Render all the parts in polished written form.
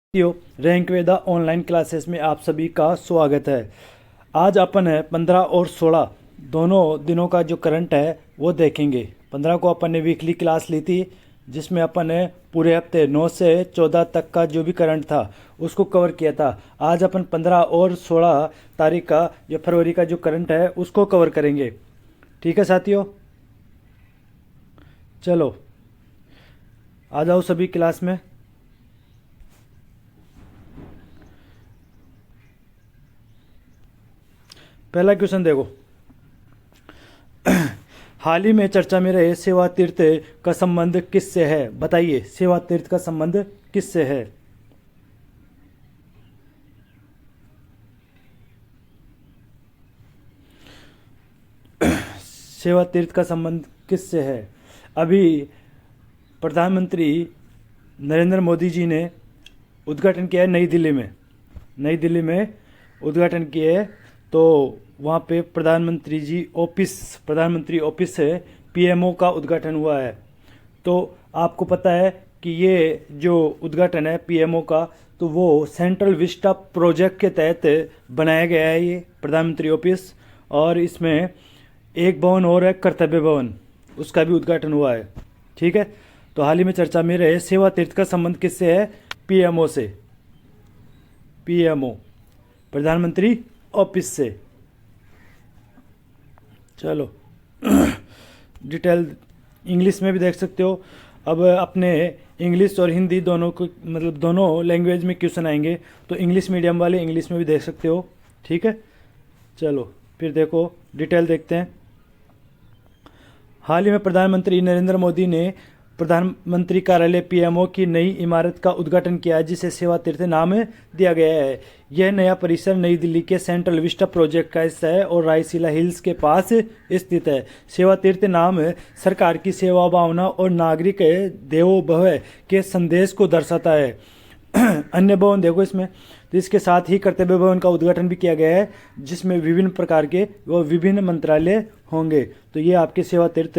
साथियों, रैंक वेदा online classes में आप सभी का स्वागत है। आज अपन 15 और 16 दोनों दिनों का जो करंट है वो देखेंगे। 15 को अपन ने वीकली क्लास ली थी, जिसमें अपन ने पूरे हफ्ते 9 से 14 तक का जो भी करंट था उसको कवर किया था। आज अपन 15 और 16 तारीख का जो फरवरी का जो करंट है उसको कवर करेंगे। ठीक है साथियों, चलो आ जाओ सभी क्लास में। पहला क्वेश्चन देखो। हाल ही में चर्चा में रहे सेवा तीर्थ का संबंध किससे है? बताइए, सेवा तीर्थ का संबंध किससे है? सेवा तीर्थ का संबंध किससे है? अभी प्रधानमंत्री नरेंद्र मोदी जी ने उद्घाटन किया है नई दिल्ली में उद्घाटन किया है। तो वहाँ पे प्रधानमंत्री ऑफिस से पीएमओ का उद्घाटन हुआ है। तो आपको पता है कि ये जो उद्घाटन है पीएमओ का, तो वो सेंट्रल विस्टा प्रोजेक्ट के तहत बनाया गया है ये प्रधानमंत्री ऑफिस। और इसमें एक भवन और है, कर्तव्य भवन, उसका भी उद्घाटन हुआ है। ठीक है, तो हाल ही में चर्चा में रहे सेवा तीर्थ का संबंध किससे है? पीएमओ से, पीएमओ प्रधानमंत्री ऑफिस से। चलो डिटेल इंग्लिश में भी देख सकते हो। अब अपने इंग्लिश और हिंदी दोनों को, मतलब दोनों लैंग्वेज में क्वेश्चन आएंगे, तो इंग्लिश मीडियम वाले इंग्लिश में भी देख सकते हो। ठीक है, चलो फिर देखो डिटेल देखते हैं। हाल ही में प्रधानमंत्री नरेंद्र मोदी ने प्रधानमंत्री कार्यालय पीएमओ की नई इमारत का उद्घाटन किया, जिसे सेवा तीर्थ नाम दिया गया है। यह नया परिसर नई दिल्ली के सेंट्रल विस्टा प्रोजेक्ट का हिस्सा है और रायसीला हिल्स के पास स्थित है। सेवा तीर्थ नाम सरकार की सेवा भावना और नागरिक देवो भव के संदेश को दर्शाता है। अन्य भवन देखो इसमें, तो इसके साथ ही कर्तव्य भवन का उद्घाटन भी किया गया है, जिसमें विभिन्न प्रकार के व विभिन्न मंत्रालय होंगे। तो ये आपके सेवा तीर्थ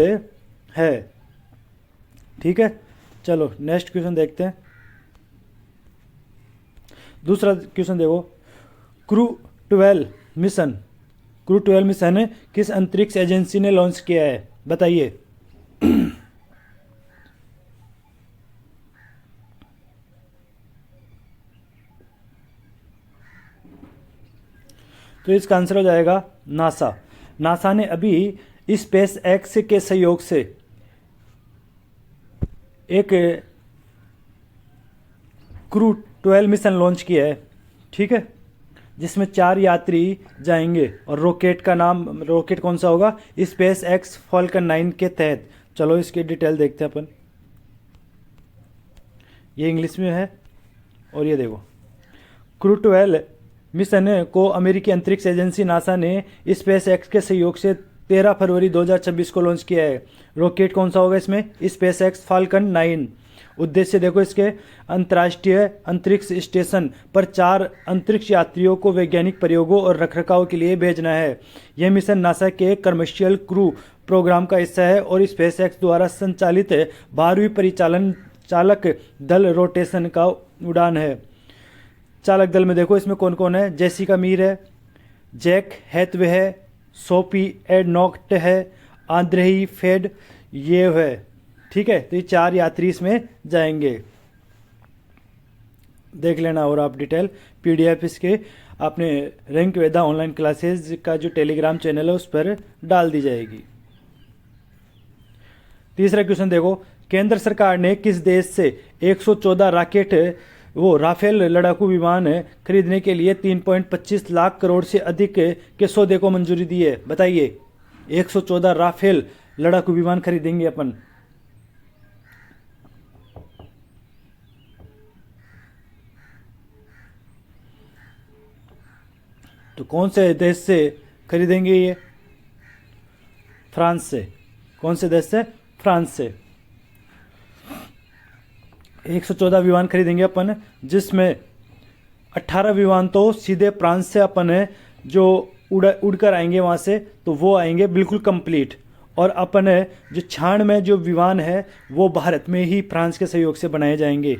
है। ठीक है, चलो नेक्स्ट क्वेश्चन देखते हैं। दूसरा क्वेश्चन देखो। क्रू 12 मिशन किस अंतरिक्ष एजेंसी ने लॉन्च किया है? बताइए। तो इसका आंसर हो जाएगा नासा। नासा ने अभी स्पेस एक्स के सहयोग से एक क्रू 12 मिशन लॉन्च किया है। ठीक है, जिसमें 4 यात्री जाएंगे और रॉकेट कौन सा होगा? स्पेस एक्स फॉल्कन 9 के तहत। चलो इसकी डिटेल देखते हैं अपन। ये इंग्लिश में है और ये देखो, क्रू 12 मिशन को अमेरिकी अंतरिक्ष एजेंसी नासा ने स्पेस एक्स के सहयोग से 13 फरवरी 2026 को लॉन्च किया है। रॉकेट कौन सा होगा इसमें? Space x falcon 9। उद्देश्य देखो इसके, अंतर्राष्ट्रीय अंतरिक्ष स्टेशन पर 4 अंतरिक्ष यात्रियों को वैज्ञानिक प्रयोगों और रखरखाव के लिए भेजना है। यह मिशन नासा के कमर्शियल क्रू प्रोग्राम का हिस्सा है और स्पेस एक्स द्वारा संचालित 12वीं परिचालन चालक दल रोटेशन का उड़ान है। चालक दल में देखो इसमें कौन कौन है? जेसिका मीर है, जैक हैथवे है, सोफी एडनॉक्ट है, आंद्रेई फेड ये है। ठीक है, तो ये 4 यात्री इसमें जाएंगे। देख लेना और आप डिटेल पीडीएफ इसके अपने रैंक वेदा ऑनलाइन क्लासेस का जो टेलीग्राम चैनल है उस पर डाल दी जाएगी। तीसरा क्वेश्चन देखो। केंद्र सरकार ने किस देश से 114 राफेल लड़ाकू विमान खरीदने के लिए 3.25 लाख करोड़ से अधिक के सौदे को मंजूरी दी है? बताइए। 114 राफेल लड़ाकू विमान खरीदेंगे अपन। तो कौन से देश से खरीदेंगे ये? फ्रांस से। कौन से देश से? फ्रांस से। 114 विमान खरीदेंगे अपन, जिसमें 18 विमान तो सीधे फ्रांस से अपन जो उड़कर आएंगे वहाँ से, तो वो आएंगे बिल्कुल कंप्लीट। और अपन जो 96 जो विमान है वो भारत में ही फ्रांस के सहयोग से बनाए जाएंगे,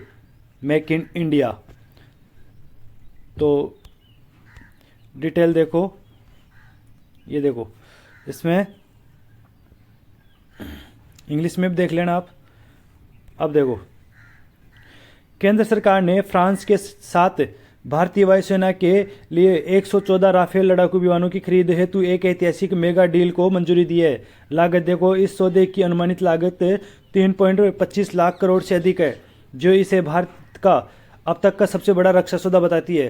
मेक इन इंडिया। तो डिटेल देखो, ये देखो, इसमें इंग्लिश में भी देख लेना आप। अब देखो, केंद्र सरकार ने फ्रांस के साथ भारतीय वायुसेना के लिए 114 राफेल लड़ाकू विमानों की खरीद हेतु एक ऐतिहासिक मेगा डील को मंजूरी दी है। लागत देखो, इस सौदे की अनुमानित लागत 3.25 लाख करोड़ से अधिक है, जो इसे भारत का अब तक का सबसे बड़ा रक्षा सौदा बताती है।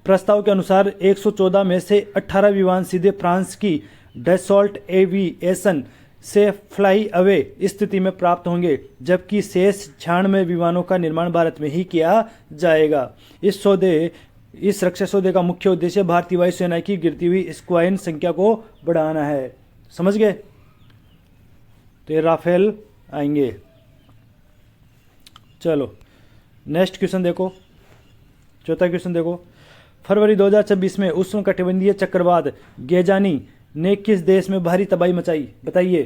प्रस्ताव के अनुसार 114 में से 18 विमान सीधे फ्रांस की डसॉल्ट एविएशन से फ्लाई अवे स्थिति में प्राप्त होंगे, जबकि शेष 96 विमानों का निर्माण भारत में ही किया जाएगा। इस रक्षा सौदे का मुख्य उद्देश्य भारतीय वायुसेना की गिरती हुई स्क्वाड्रन संख्या को बढ़ाना है। समझ गए? तो ये राफेल आएंगे। चलो नेक्स्ट क्वेश्चन देखो, चौथा क्वेश्चन देखो। फरवरी 2026 में उष्णकटिबंधीय चक्रवात गेजानी ने किस देश में भारी तबाही मचाई? बताइए,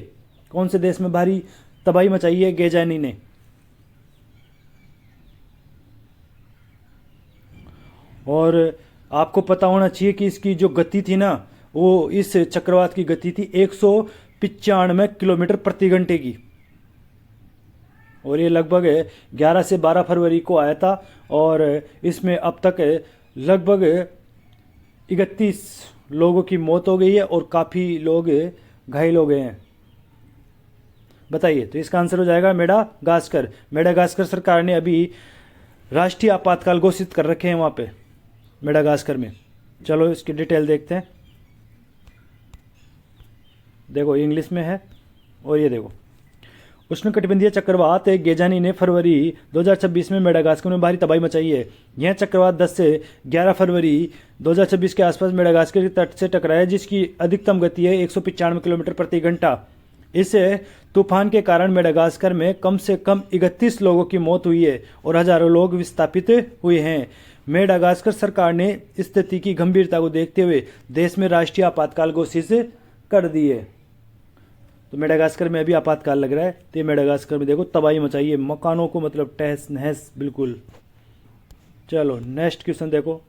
कौन से देश में भारी तबाही मचाई है गेजानी ने? और आपको पता होना चाहिए कि इसकी जो गति थी ना, वो इस चक्रवात की गति थी 195 किलोमीटर प्रति घंटे की, और ये लगभग 11 से 12 फरवरी को आया था, और इसमें अब तक लगभग 31 लोगों की मौत हो गई है और काफ़ी लोग घायल हो गए हैं। बताइए, तो इसका आंसर हो जाएगा मेडागास्कर। मेडागास्कर सरकार ने अभी राष्ट्रीय आपातकाल घोषित कर रखे हैं वहाँ पे मेडागास्कर में। चलो इसकी डिटेल देखते हैं। देखो इंग्लिश में है, और ये देखो, उष्णकटिबंधीय चक्रवात गेजानी ने फरवरी 2026 में मेडागास्कर में भारी तबाही मचाई है। यह चक्रवात 10 से 11 फरवरी 2026 के आसपास मेडागास्कर के तट से टकराया, जिसकी अधिकतम गति है 195 किलोमीटर प्रति घंटा। इस तूफान के कारण मेडागास्कर में कम से कम 31 लोगों की मौत हुई है और हजारों लोग विस्थापित हुए हैं। मेडागास्कर सरकार ने स्थिति की गंभीरता को देखते हुए देश में राष्ट्रीय आपातकाल घोषित कर दी है। तो मेडागास्कर में अभी आपातकाल लग रहा है। तो ये मेडागास्कर में देखो तबाही मचाई है, मकानों को मतलब तहस नहस बिल्कुल। चलो नेक्स्ट क्वेश्चन देखो।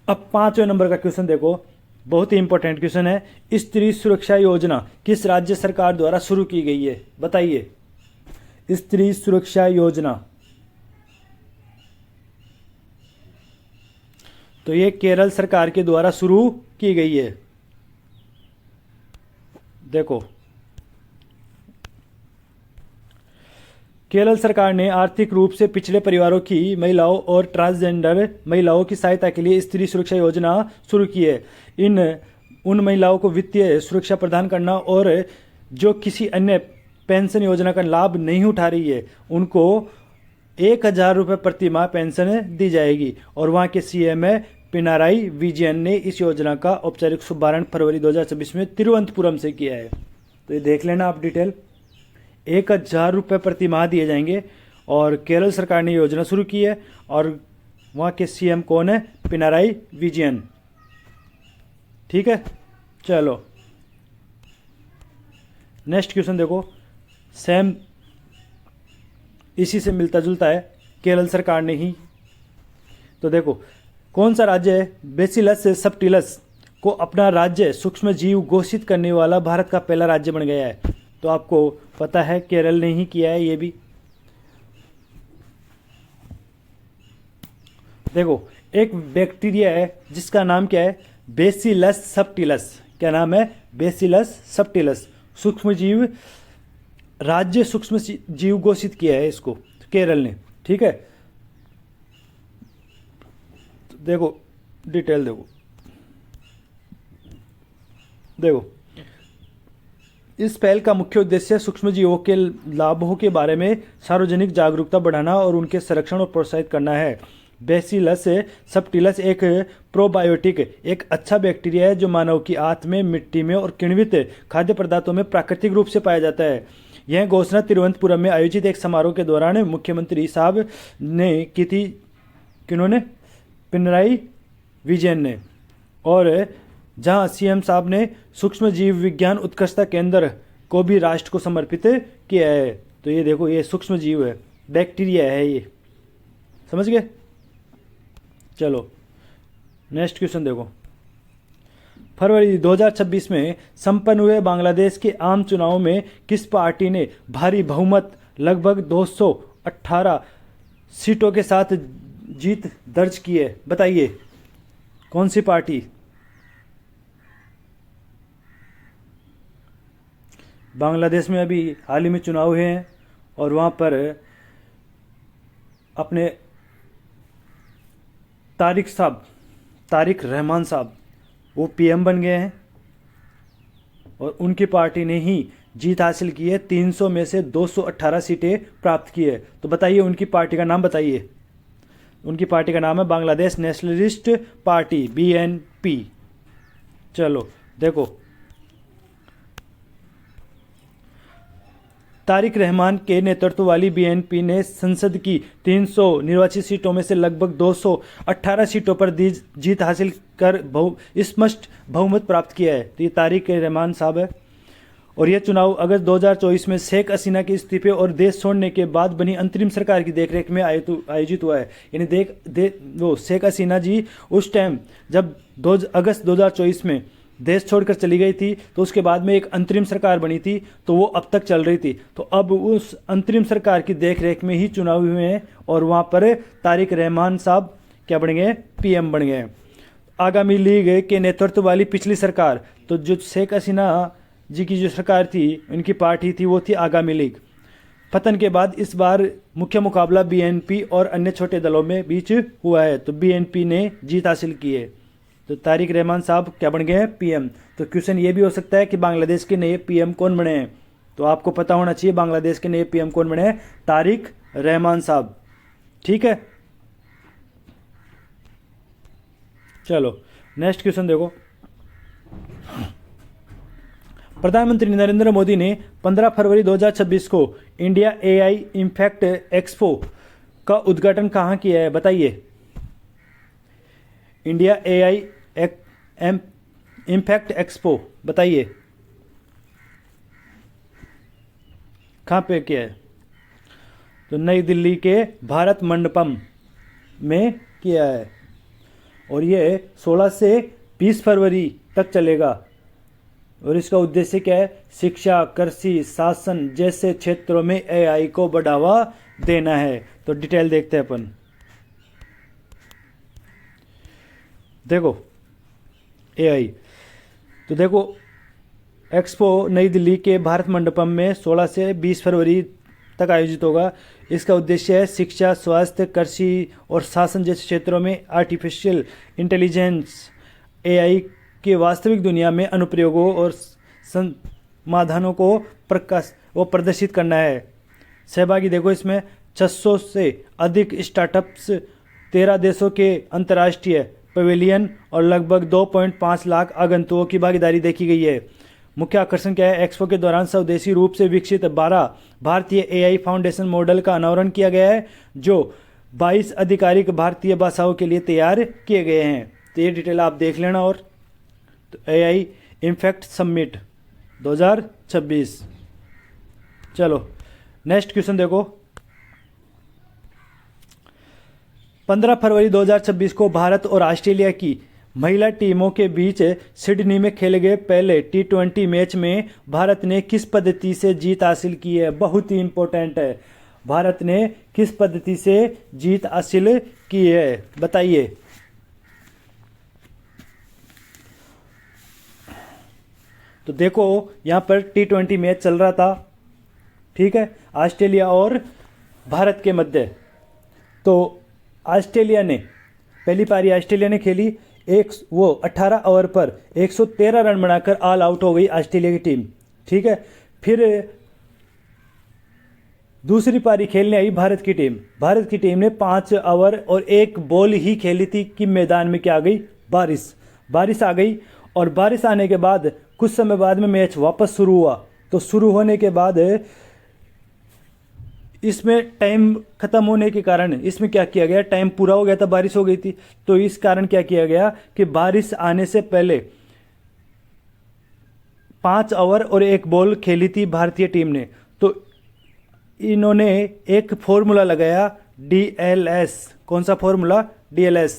अब 5वें नंबर का क्वेश्चन देखो, बहुत ही इंपॉर्टेंट क्वेश्चन है। स्त्री सुरक्षा योजना किस राज्य सरकार द्वारा शुरू की गई है? बताइए, स्त्री सुरक्षा योजना। तो ये केरल सरकार के द्वारा शुरू की गई है। देखो, केरल सरकार ने आर्थिक रूप से पिछड़े परिवारों की महिलाओं और ट्रांसजेंडर महिलाओं की सहायता के लिए स्त्री सुरक्षा योजना शुरू की है। उन महिलाओं को वित्तीय सुरक्षा प्रदान करना, और जो किसी अन्य पेंशन योजना का लाभ नहीं उठा रही है उनको 1000 रुपये प्रति माह पेंशन दी जाएगी। और वहाँ के सीएम पिनाराई विजयन ने इस योजना का औपचारिक शुभारंभ फरवरी 2026 में तिरुवनंतपुरम से किया है। तो ये देख लेना आप डिटेल। 1000 रुपये प्रति माह दिए जाएंगे, और केरल सरकार ने योजना शुरू की है, और वहाँ के सीएम कौन है? पिनाराई विजयन। ठीक है, चलो नेक्स्ट क्वेश्चन देखो, सेम इसी से मिलता जुलता है, केरल सरकार ने ही। तो देखो, कौन सा राज्य है बेसिलस सबटिलस को अपना राज्य सूक्ष्म जीव घोषित करने वाला भारत का पहला राज्य बन गया है? तो आपको पता है केरल ने ही किया है ये भी। देखो, एक बैक्टीरिया है जिसका नाम क्या है? बेसिलस सबटिलस। क्या नाम है? बेसिलस सबटिलस। सूक्ष्म जीव राज्य सूक्ष्म जीव घोषित किया है इसको केरल ने। ठीक है, देखो डिटेल देखो, इस पहल का मुख्य उद्देश्य सूक्ष्म जीवों के लाभों के बारे में सार्वजनिक जागरूकता बढ़ाना और उनके संरक्षण और प्रोत्साहित करना है। बेसिलस सबटिलस एक प्रोबायोटिक, एक अच्छा बैक्टीरिया है जो मानव की आंत में, मिट्टी में और किण्वित खाद्य पदार्थों में प्राकृतिक रूप से पाया जाता है। यह घोषणा तिरुवनंतपुरम में आयोजित एक समारोह के दौरान मुख्यमंत्री साहब ने की थी। किन्होंने? पिनराई विजयन ने। और जहां सीएम साहब ने सूक्ष्म जीव विज्ञान उत्कृष्टता केंद्र को भी राष्ट्र को समर्पित किया है। तो ये देखो, ये सूक्ष्म जीव है, बैक्टीरिया है ये। समझ गए? चलो नेक्स्ट क्वेश्चन देखो। फरवरी 2026 में संपन्न हुए बांग्लादेश के आम चुनाव में किस पार्टी ने भारी बहुमत लगभग 218 सीटों के साथ जीत दर्ज की है? बताइए कौन सी पार्टी? बांग्लादेश में अभी हाल ही में चुनाव हुए हैं और वहाँ पर अपने तारिक रहमान साहब वो पीएम बन गए हैं और उनकी पार्टी ने ही जीत हासिल की है। 300 में से 218 सीटें प्राप्त की है। तो बताइए उनकी पार्टी का नाम बताइए। उनकी पार्टी का नाम है बांग्लादेश नेशनलिस्ट पार्टी, BNP। चलो देखो, तारिक रहमान के नेतृत्व वाली BNP ने संसद की 300 निर्वाचित सीटों में से लगभग 218 सीटों पर जीत हासिल कर स्पष्ट बहुमत प्राप्त किया है। तो ये तारिक रहमान साहब है और यह चुनाव अगस्त 2024 में शेख हसीना के इस्तीफे और देश छोड़ने के बाद बनी अंतरिम सरकार की देखरेख में आयोजित हुआ है। यानी वो शेख हसीना जी उस टाइम जब अगस्त 2024 में देश छोड़कर चली गई थी तो उसके बाद में एक अंतरिम सरकार बनी थी, तो वो अब तक चल रही थी। तो अब उस अंतरिम सरकार की देखरेख में ही चुनाव हुए हैं और वहाँ पर तारिक रहमान साहब क्या बन गए? PM बन गए। आगामी लीग के नेतृत्व वाली पिछली सरकार, तो जो शेख हसीना जी की जो सरकार थी, उनकी पार्टी थी, वो थी आगामी लीग। पतन के बाद इस बार मुख्य मुकाबला BNP और अन्य छोटे दलों में बीच हुआ है। तो BNP ने जीत हासिल की है। तो तारिक रहमान साहब क्या बन गए हैं? PM। तो क्वेश्चन ये भी हो सकता है कि बांग्लादेश के नए PM कौन बने हैं? तो आपको पता होना चाहिए बांग्लादेश के नए PM कौन बने हैं? तारिक रहमान साहब। ठीक है, चलो नेक्स्ट क्वेश्चन देखो। प्रधानमंत्री नरेंद्र मोदी ने 15 फरवरी 2026 को इंडिया AI इम्पैक्ट एक्सपो का उद्घाटन कहाँ किया है? बताइए। इंडिया AI इम्पैक्ट एक्सपो, बताइए कहाँ पे किया है? तो नई दिल्ली के भारत मंडपम में किया है और ये 16 से 20 फरवरी तक चलेगा। और इसका उद्देश्य क्या है? शिक्षा, कृषि, शासन जैसे क्षेत्रों में AI को बढ़ावा देना है। तो डिटेल देखते हैं अपन। देखो AI, तो देखो एक्सपो नई दिल्ली के भारत मंडपम में 16 से 20 फरवरी तक आयोजित होगा। इसका उद्देश्य है शिक्षा, स्वास्थ्य, कृषि और शासन जैसे क्षेत्रों में आर्टिफिशियल इंटेलिजेंस AI के वास्तविक दुनिया में अनुप्रयोगों और समाधानों को प्रदर्शित करना है। सहभागी देखो इसमें 600 से अधिक स्टार्टअप्स, 13 देशों के अंतर्राष्ट्रीय पवेलियन और लगभग 2.5 लाख आगंतुकों की भागीदारी देखी गई है। मुख्य आकर्षण क्या है? एक्सपो के दौरान स्वदेशी रूप से विकसित 12 भारतीय AI फाउंडेशन मॉडल का अनावरण किया गया है जो 22 आधिकारिक भारतीय भाषाओं के लिए तैयार किए गए हैं। तो ये डिटेल आप देख लेना। और तो AI इम्पैक्ट समिट 2026। चलो नेक्स्ट क्वेश्चन देखो। 15 फरवरी 2026 को भारत और ऑस्ट्रेलिया की महिला टीमों के बीच सिडनी में खेले गए पहले T20 मैच में भारत ने किस पद्धति से जीत हासिल की है? बहुत ही इंपॉर्टेंट है। भारत ने किस पद्धति से जीत हासिल की है? बताइए। तो देखो यहाँ पर T20 मैच चल रहा था, ठीक है, ऑस्ट्रेलिया और भारत के मध्य। तो ऑस्ट्रेलिया ने पहली पारी ऑस्ट्रेलिया ने खेली, 18 ओवर पर 113 रन बनाकर ऑल आउट हो गई ऑस्ट्रेलिया की टीम। ठीक है, फिर दूसरी पारी खेलने आई भारत की टीम। भारत की टीम ने 5 ओवर और 1 बॉल ही खेली थी कि मैदान में क्या आ गई? बारिश आ गई। और बारिश आने के बाद कुछ समय बाद में मैच वापस शुरू हुआ। तो शुरू होने के बाद इसमें टाइम खत्म होने के कारण इसमें क्या किया गया? टाइम पूरा हो गया था, बारिश हो गई थी। तो इस कारण क्या किया गया कि बारिश आने से पहले 5 ओवर और 1 बॉल खेली थी भारतीय टीम ने। तो इन्होंने एक फॉर्मूला लगाया DLS। कौन सा फॉर्मूला? DLS।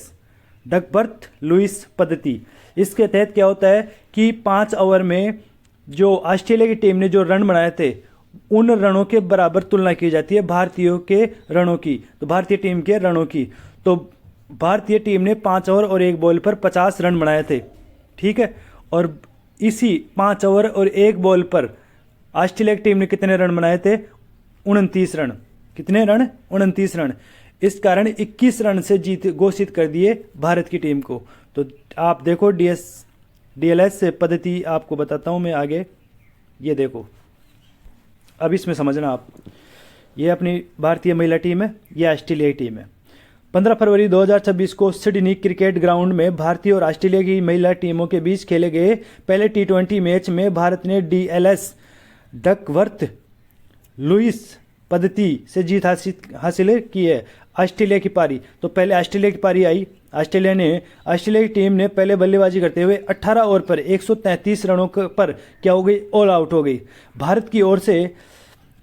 डकवर्थ लुईस पद्धति। इसके तहत क्या होता है कि 5 ओवर में जो ऑस्ट्रेलिया की टीम ने जो रन बनाए थे उन रनों के बराबर तुलना की जाती है भारतीयों के रनों की, तो भारतीय टीम के रनों की। तो भारतीय टीम ने 5 ओवर और 1 बॉल पर 50 रन बनाए थे, ठीक है। और इसी 5 ओवर और 1 बॉल पर ऑस्ट्रेलिया की टीम ने कितने रन बनाए थे? 29 रन। कितने रन? 29 रन। इस कारण 21 रन से जीत घोषित कर दिए भारत की टीम को। तो आप देखो डीएलएस पद्धति आपको बताता हूं मैं आगे। ये देखो, अब इसमें समझना आप, ये अपनी भारतीय महिला टीम है, ये ऑस्ट्रेलिया की टीम है। 15 फरवरी 2026 को सिडनी क्रिकेट ग्राउंड में भारतीय और ऑस्ट्रेलिया की महिला टीमों के बीच खेले गए पहले T20 मैच में भारत ने डीएलएस डकवर्थ लुईस पद्धति से जीत हासिल की है। ऑस्ट्रेलिया की पारी, तो पहले ऑस्ट्रेलिया की पारी आई। ऑस्ट्रेलिया की टीम ने पहले बल्लेबाजी करते हुए 18 ओवर पर 133 रनों पर क्या हो गई? ऑल आउट हो गई। भारत की ओर से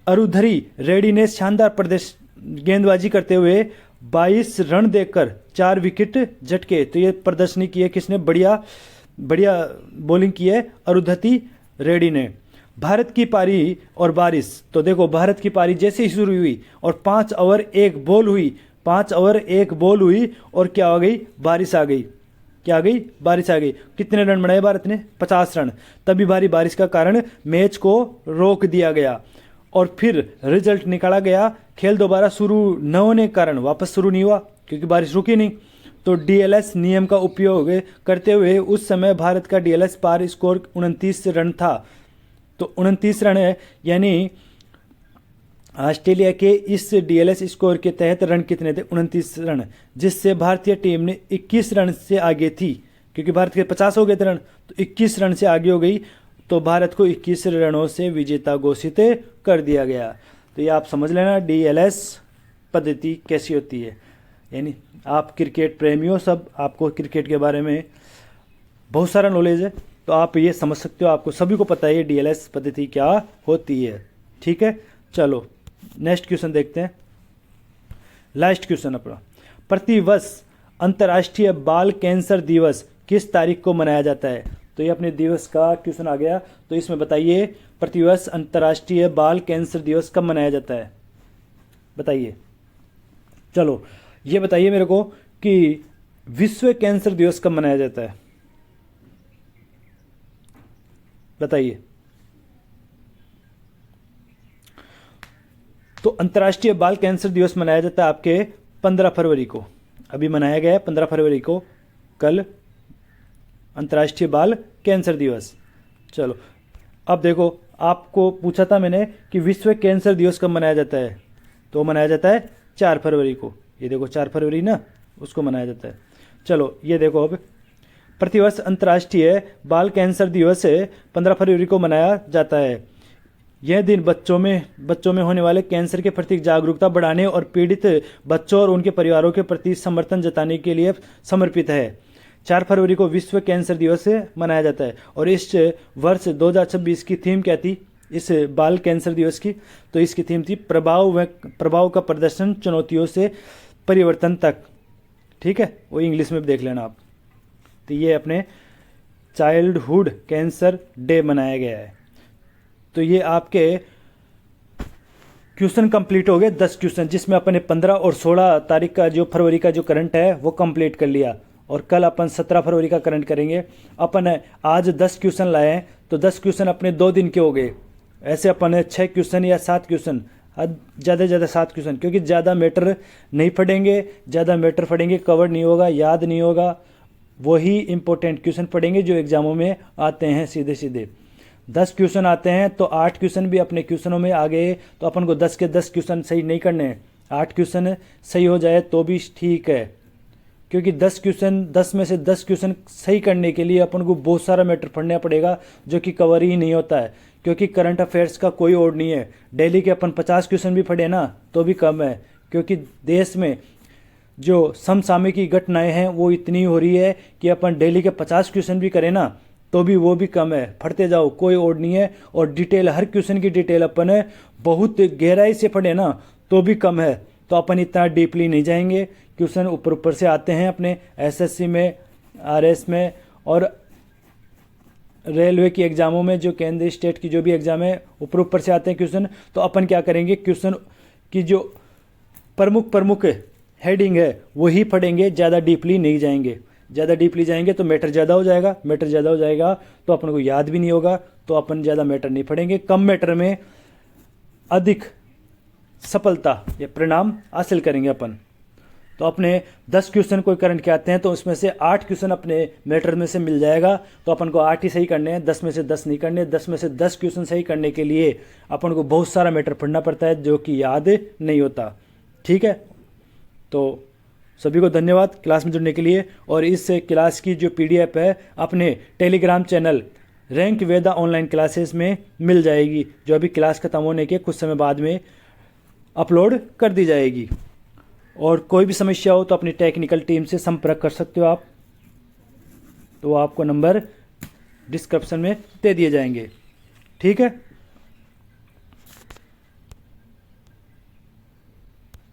अरुधरी रेड्डी ने शानदार गेंदबाजी करते हुए 22 रन देकर 4 विकेट झटके। तो ये प्रदर्शनी की है किसने? बढ़िया बॉलिंग की है अरुधति रेड्डी ने। भारत की पारी और बारिश, तो देखो भारत की पारी जैसे ही शुरू हुई और 5 ओवर 1 बॉल हुई, 5 ओवर 1 बॉल हुई और क्या हो गई? बारिश आ गई। क्या आ गई? बारिश आ गई। कितने रन बनाए भारत ने? 50 रन। तभी भारी बारिश का कारण मैच को रोक दिया गया और फिर रिजल्ट निकाला गया। खेल दोबारा शुरू न होने के कारण वापस शुरू नहीं हुआ क्योंकि बारिश रुकी नहीं। तो डीएलएस नियम का उपयोग करते हुए उस समय भारत का डीएलएस पार स्कोर 29 रन था। तो 29 रन है, यानी ऑस्ट्रेलिया के इस डीएलएस स्कोर के तहत रन कितने थे? 29 रन, जिससे भारतीय टीम ने 21 रन से आगे थी क्योंकि भारत के 50 हो गए थे रन, तो 21 रन से आगे हो गई। तो भारत को 21 रनों से विजेता घोषित कर दिया गया। तो ये आप समझ लेना डीएलएस पद्धति कैसी होती है। यानी आप क्रिकेट प्रेमियों, सब आपको क्रिकेट के बारे में बहुत सारा नॉलेज है, तो आप ये समझ सकते हो, आपको सभी को पता है ये डीएलएस पद्धति क्या होती है, ठीक है। चलो नेक्स्ट क्वेश्चन देखते हैं। लास्ट क्वेश्चन अपना, प्रतिवर्ष अंतर्राष्ट्रीय बाल कैंसर दिवस किस तारीख को मनाया जाता है? तो ये अपने दिवस का क्वेश्चन आ गया। तो इसमें बताइए प्रतिवर्ष अंतर्राष्ट्रीय बाल कैंसर दिवस कब मनाया जाता है? बताइए। चलो ये बताइए मेरे को कि विश्व कैंसर दिवस कब मनाया जाता है? बताइए। तो अंतर्राष्ट्रीय बाल कैंसर दिवस मनाया जाता है आपके 15 फरवरी को। अभी मनाया गया है 15 फरवरी को, कल अंतर्राष्ट्रीय बाल कैंसर दिवस। चलो अब देखो, आपको पूछा था मैंने कि विश्व कैंसर दिवस कब मनाया जाता है, तो मनाया जाता है 4 फरवरी को। ये देखो 4 फरवरी ना, उसको मनाया जाता है। चलो ये देखो, अब प्रतिवर्ष अंतर्राष्ट्रीय बाल कैंसर दिवस 15 फरवरी को मनाया जाता है। यह दिन बच्चों में होने वाले कैंसर के प्रति जागरूकता बढ़ाने और पीड़ित बच्चों और उनके परिवारों के प्रति समर्थन जताने के लिए समर्पित है। 4 फरवरी को विश्व कैंसर दिवस मनाया जाता है। और इस वर्ष 2026 की थीम क्या थी इस बाल कैंसर दिवस की? तो इसकी थीम थी प्रभाव का प्रदर्शन चुनौतियों से परिवर्तन तक, ठीक है। वो इंग्लिश में भी देख लेना आप। तो ये अपने चाइल्डहुड कैंसर डे मनाया गया है। तो ये आपके क्वेश्चन कंप्लीट हो गए, 10 क्वेश्चन, जिसमें अपने 15 और 16 तारीख का जो फरवरी का जो करंट है वो कंप्लीट कर लिया। और कल अपन 17 फरवरी का करंट करेंगे। अपन आज 10 क्वेश्चन लाए हैं, तो 10 क्वेश्चन अपने 2 दिन के हो गए। ऐसे अपन 6 क्वेश्चन या 7 क्वेश्चन, ज़्यादा से ज़्यादा 7 क्वेश्चन, क्योंकि ज़्यादा मैटर नहीं पढ़ेंगे। ज़्यादा मैटर पढ़ेंगे कवर नहीं होगा, याद नहीं होगा। वही इंपॉर्टेंट क्वेश्चन पढ़ेंगे जो एग्जामों में आते हैं सीधे सीधे। 10 क्वेश्चन आते हैं तो 8 क्वेश्चन भी अपने क्वेश्चनों में आ गए, तो अपन को 10 के 10 क्वेश्चन सही नहीं करने हैं। 8 क्वेश्चन सही हो जाए तो भी ठीक है, क्योंकि 10 में से 10 क्वेश्चन सही करने के लिए अपन को बहुत सारा मैटर पढ़ना पड़ेगा जो कि कवर ही नहीं होता है। क्योंकि करंट अफेयर्स का कोई ओड नहीं है। डेली के अपन 50 क्वेश्चन भी पढ़े ना तो भी कम है, क्योंकि देश में जो समसामयिक घटनाएं हैं वो इतनी हो रही है कि अपन डेली के 50 क्वेश्चन भी करें ना तो भी वो भी कम है। पढ़ते जाओ, कोई ओड नहीं है। और डिटेल, हर क्वेश्चन की डिटेल अपन बहुत गहराई से पढ़े ना तो भी कम है। तो अपन इतना डीपली नहीं जाएंगे, क्वेश्चन ऊपर ऊपर से आते हैं अपने एसएससी में, आरएस में और रेलवे की एग्जामों में, जो केंद्रीय स्टेट की जो भी एग्जाम है ऊपर ऊपर से आते हैं क्वेश्चन। तो अपन क्या करेंगे, क्वेश्चन की जो प्रमुख हेडिंग है वही पढ़ेंगे, ज़्यादा डीपली नहीं जाएंगे। ज़्यादा डीपली जाएंगे तो मैटर ज़्यादा हो जाएगा, मैटर ज़्यादा हो जाएगा तो अपन को याद भी नहीं होगा, तो अपन ज़्यादा मैटर नहीं पढ़ेंगे। कम मैटर में अधिक सफलता या परिणाम हासिल करेंगे अपन। तो अपने 10 क्वेश्चन कोई करंट के आते हैं तो उसमें से 8 क्वेश्चन अपने मैटर में से मिल जाएगा, तो अपन को 8 ही सही करने हैं, 10 में से 10 नहीं करने। 10 में से 10 क्वेश्चन सही करने के लिए अपन को बहुत सारा मैटर पढ़ना पड़ता है जो कि याद नहीं होता। ठीक है, तो सभी को धन्यवाद क्लास में जुड़ने के लिए। और इस क्लास की जो PDF है अपने टेलीग्राम चैनल रैंक वेदा ऑनलाइन क्लासेस में मिल जाएगी, जो अभी क्लास खत्म होने के कुछ समय बाद में अपलोड कर दी जाएगी। और कोई भी समस्या हो तो अपनी टेक्निकल टीम से संपर्क कर सकते हो आप, तो आपको नंबर डिस्क्रिप्शन में दे दिए जाएंगे। ठीक है।